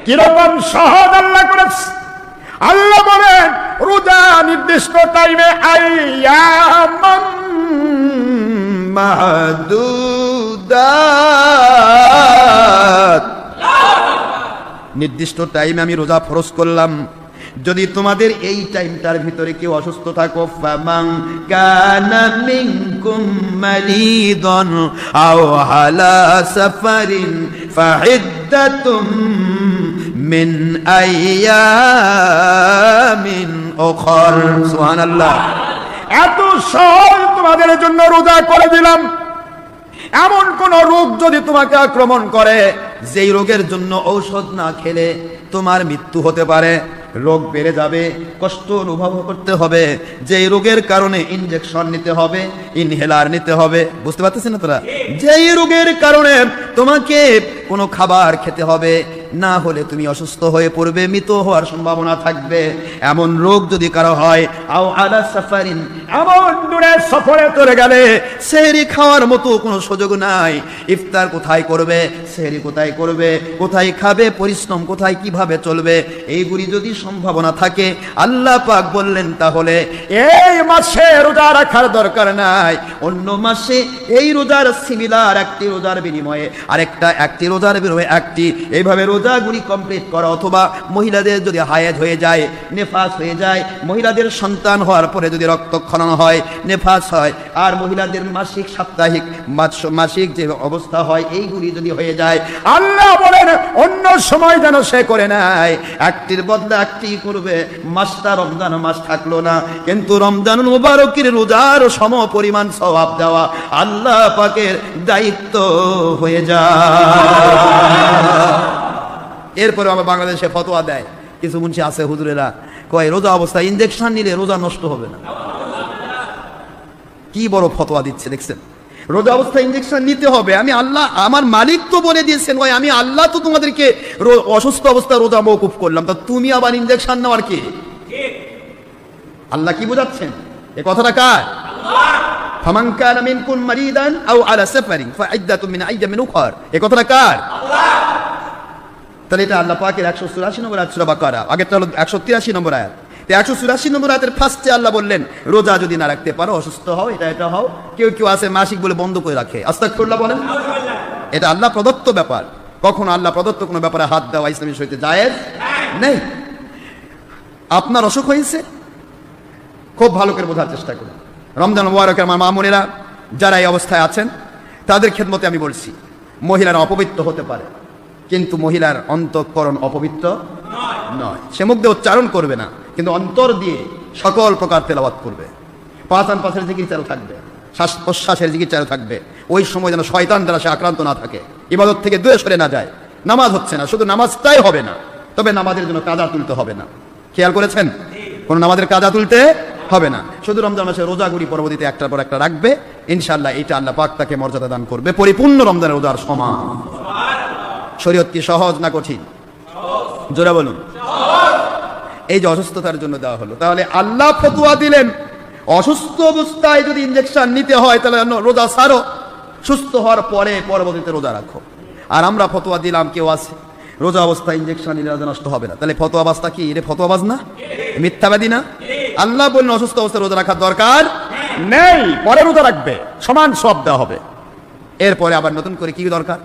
কিরকম সহজ আল্লাহ করেছে। আল্লাহ বলেন রোজা নির্দিষ্ট টাইমে আইয়ামান মাহদুদাত, নির্দিষ্ট টাইমে আমি রোজা ফরজ করলাম। যদি তোমাদের এই টাইমটার ভিতরে কেউ অসুস্থ থাকো, ফামান কানা মিনকুম মারিদান আও আলা সাফারিন ফাইদ্দাতুম মিন আইয়ামিন উখর। সুবহানাল্লাহ। এত সহজ তোমাদের জন্য রোজা করে দিলাম। এমন কোন রোগ যদি তোমাকে আক্রমণ করে যেই রোগের জন্য ঔষধ না খেলে তোমার মৃত্যু হতে পারে, রোগ বেড়ে যাবে, কষ্ট অনুভব করতে হবে, যেই রোগের কারণে ইনজেকশন নিতে হবে, ইনহেলার নিতে হবে, বুঝতে পারতেছেন না তোরা? যেই রোগের কারণে তোমাকে কোনো খাবার খেতে হবে, না হলে তুমি অসুস্থ হয়ে পড়বে, মৃত হওয়ার সম্ভাবনা থাকবে। এমন রোগ যদি কারো হয়, আও আলা সাফারিন, এমন দূরে সফরে চলে গেলে সেহরি খাওয়ার মতো কোনো সুযোগ নাই। ইফতার কোথায় করবে, সেহরি কোথায় করবে, কোথায় খাবে, পরিশ্রম কোথায়, কিভাবে চলবে, এইগুলি যদি সম্ভাবনা থাকে, আল্লাহ পাক বললেন তাহলে এই মাসে রোজা রাখার দরকার নাই। অন্য মাসে এই রোজার সিমিলার একটি রোজার বিনিময়ে একটি রোজার বিনিময়ে একটি, এইভাবে রোজাগুলি কমপ্লিট করা। অথবা মহিলাদের যদি হায়েজ হয়ে যায়, নেফাস হয়ে যায়, মহিলাদের সন্তান হওয়ার পরে যদি রক্তক্ষরণ হয়, নেফাস হয়, আর মহিলাদের মাসিক, সাপ্তাহিক, মাসিক যে অবস্থা হয়, এইগুলি যদি হয়ে যায়, আল্লাহ বলেন অন্য সময় যেন সে করে নাই, একটির বদলে একটি করবে। মাসটা রমজান মাস থাকলো না, কিন্তু রমজান মুবারকের রোজার সম পরিমাণ সওয়াব দেওয়া আল্লাহ পাকের দায়িত্ব হয়ে যায়। এরপরে আমার বাংলাদেশে ফতোয়া দেয় কিছু মুন্সি আছে, হুজুরেরা কয় রোজা অবস্থায় ইনজেকশন নিলে রোজা নষ্ট হবে না। কি বড় ফতোয়া দিচ্ছে দেখছেন? রোজা অবস্থায় ইনজেকশন নিতে হবে। আমি আল্লাহ, আমার মালিক তো বলে দিয়েছেন, ভাই আমি আল্লাহ তো তোমাদেরকে অসুস্থ অবস্থায় রোজা মওকুফ করলাম, তা তুমি আবার ইনজেকশন নেওয়ার কি? আল্লাহ কি বোঝাচ্ছেন? এই কথাটা কার? ফামান কানা মিনকুম মারিদান আও আলা সাফারিন ফাইদ্দাতুম মিন আইয়ামিন উখর, এই কথাটা কার? তাহলে এটা আল্লাহ পাকের 184 নম্বর আয়াত সূরা বাকারা, আগেরটা হলো 183 নম্বর আয়াত। 184 নম্বর আয়াতের ফার্স্টে আল্লাহ বললেন রোজা যদি না রাখতে পারো, অসুস্থ হও, এটা হও। কেউ কেউ আছে মাসিক বলে বন্ধ করে রাখে, আস্তাগফিরুল্লাহ বলেন। এটা আল্লাহ প্রদত্ত ব্যাপার, কখনো আল্লাহ প্রদত্ত কোনো ব্যাপারে হাত দেওয়া ইসলামী শরীয়তে জায়েজ নেই। আপনার অসুখ হয়েছে, খুব ভালো করে বোঝার চেষ্টা করুন। রমজান মুবারকের আমার মা বোনেরা যারা এই অবস্থায় আছেন, তাদের খেদমতে আমি বলছি, মহিলারা অপবিত্র হতে পারে, কিন্তু মহিলার অন্তঃকরণ অপবিত্র নয়। সে মুখ দিয়ে উচ্চারণ করবে না, কিন্তু অন্তর দিয়ে সকল প্রকার তেলাওয়াত করবে। পাঁচান পাশের জিকির চালু থাকবে, শ্বাস প্রশ্বাসের জিকির চালু থাকবে। ওই সময় যেন শয়তান দ্বারা সে আক্রান্ত না থাকে, ইবাদত থেকে দূরে সরে না যায়। নামাজ হচ্ছে না, শুধু নামাজটাই হবে না, তবে নামাজের জন্য কাজা তুলতে হবে না। খেয়াল করেছেন? কোন নামাজের কাজা তুলতে হবে না, শুধু রমজান মাসে রোজাগুলি পরবর্তীতে একটার পর একটা রাখবে। ইনশাআল্লাহ এটা আল্লাহ পাক তাকে মর্যাদা দান করবে, পরিপূর্ণ রমজানের রোজার সমান। শরীয়ত কি সহজ না কঠিন? জোরে বলুন। এই যে অসুস্থতার জন্য দেওয়া হলো, তাহলে আল্লাহ ফতোয়া দিলেন অসুস্থ অবস্থায় যদি ইনজেকশন নিতে হয় তাহলে রোজা ছাড়ো, সুস্থ হওয়ার পরে পরবর্তীতে রোজা রাখো। আর আমরা ফতোয়া দিলাম কেউ আছে রোজা অবস্থায় ইনজেকশন নিলে রোজা নষ্ট হবে না, তাহলে ফতোয়াবাজটা কি? এটা ফতোয়াবাজ না, মিথ্যাবাদী না? আল্লাহ বললেন অসুস্থ অবস্থায় রোজা রাখার দরকার নেই, পরে রোজা রাখবে, সমান সওয়াব দেওয়া হবে। এরপরে আবার নতুন করে কি দরকার?